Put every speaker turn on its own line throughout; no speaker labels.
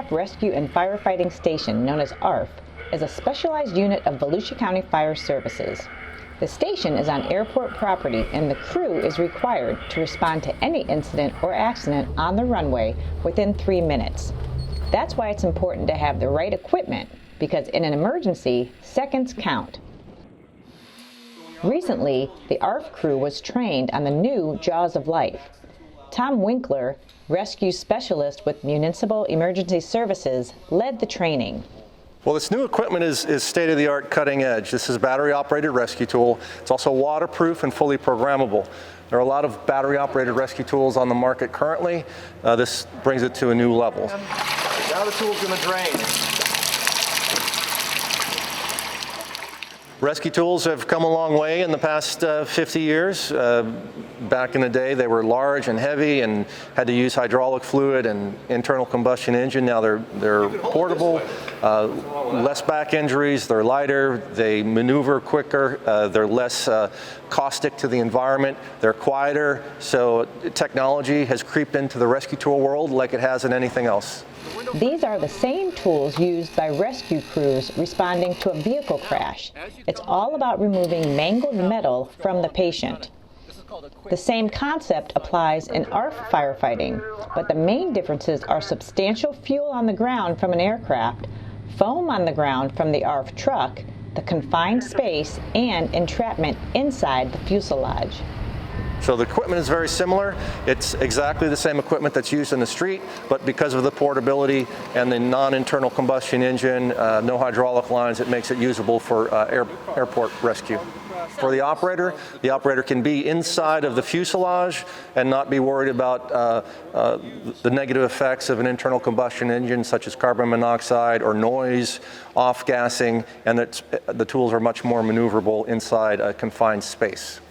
Aircraft Rescue and Firefighting Station, known as ARFF, is a specialized unit of Volusia County Fire Services. The station is on airport property and the crew is required to respond to any incident or accident on the runway within 3 minutes. That's why it's important to have the right equipment, because in an emergency, seconds count. Recently, the ARFF crew was trained on the new Jaws of Life. Tom Winkler, rescue specialist with Municipal Emergency Services, led the training.
Well, this new equipment is state-of-the-art, cutting edge. This is a battery-operated rescue tool. It's also waterproof and fully programmable. There are a lot of battery-operated rescue tools on the market currently. This brings it to a new level.
Now the tool's going to drain.
Rescue tools have come a long way in the past 50 years. Back in the day, they were large and heavy and had to use hydraulic fluid and internal combustion engine. Now they're portable, less back injuries, they're lighter, they maneuver quicker, they're less caustic to the environment, they're quieter. So technology has creeped into the rescue tool world like it has in anything else.
These are the same tools used by rescue crews responding to a vehicle crash. It's all about removing mangled metal from the patient. The same concept applies in ARFF firefighting, but the main differences are substantial fuel on the ground from an aircraft, foam on the ground from the ARFF truck, the confined space, and entrapment inside the fuselage.
So the equipment is very similar. It's exactly the same equipment that's used in the street, but because of the portability and the non-internal combustion engine, no hydraulic lines, it makes it usable for airport rescue. For the operator can be inside of the fuselage and not be worried about the negative effects of an internal combustion engine, such as carbon monoxide or noise, off-gassing, and the tools are much more maneuverable inside a confined space.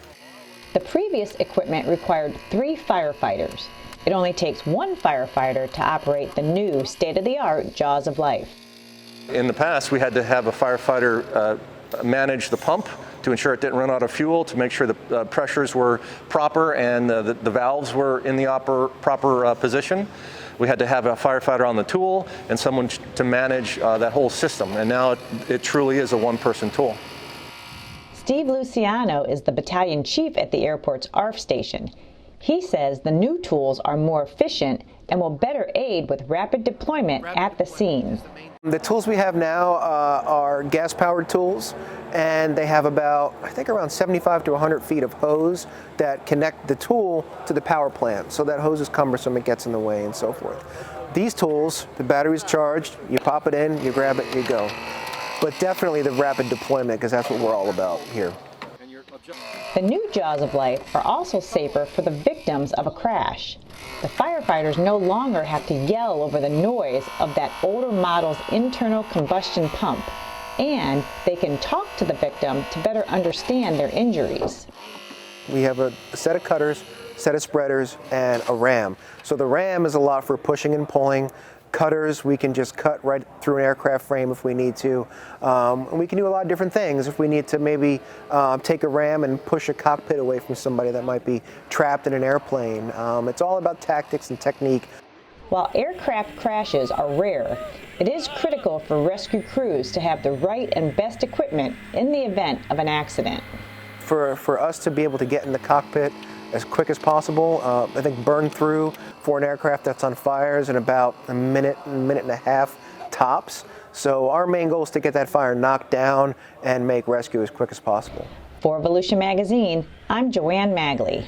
The previous equipment required 3 firefighters. It only takes 1 firefighter to operate the new state-of-the-art Jaws of Life.
In the past, we had to have a firefighter manage the pump to ensure it didn't run out of fuel, to make sure the pressures were proper and the valves were in the proper position. We had to have a firefighter on the tool and someone to manage that whole system. And now it truly is a one-person tool.
Steve Luciano is the battalion chief at the airport's ARFF station. He says the new tools are more efficient and will better aid with rapid deployment at the scene.
The tools we have now are gas-powered tools, and they have about, I think, around 75 to 100 feet of hose that connect the tool to the power plant. So that hose is cumbersome, it gets in the way, and so forth. These tools, the battery's charged, you pop it in, you grab it, you go. But definitely the rapid deployment, because that's what we're all about here.
The new Jaws of Life are also safer for the victims of a crash. The firefighters no longer have to yell over the noise of that older model's internal combustion pump, and they can talk to the victim to better understand their injuries.
We have a set of cutters, set of spreaders, and a ram. So the ram is a lot for pushing and pulling. Cutters, we can just cut right through an aircraft frame if we need to. And we can do a lot of different things. If we need to maybe take a ram and push a cockpit away from somebody that might be trapped in an airplane. It's all about tactics and technique.
While aircraft crashes are rare, it is critical for rescue crews to have the right and best equipment in the event of an accident.
For us to be able to get in the cockpit as quick as possible, I think burn through for an aircraft that's on fire is in about a minute and a half tops. So our main goal is to get that fire knocked down and make rescue as quick as possible.
For Volusia Magazine, I'm Joanne Magley.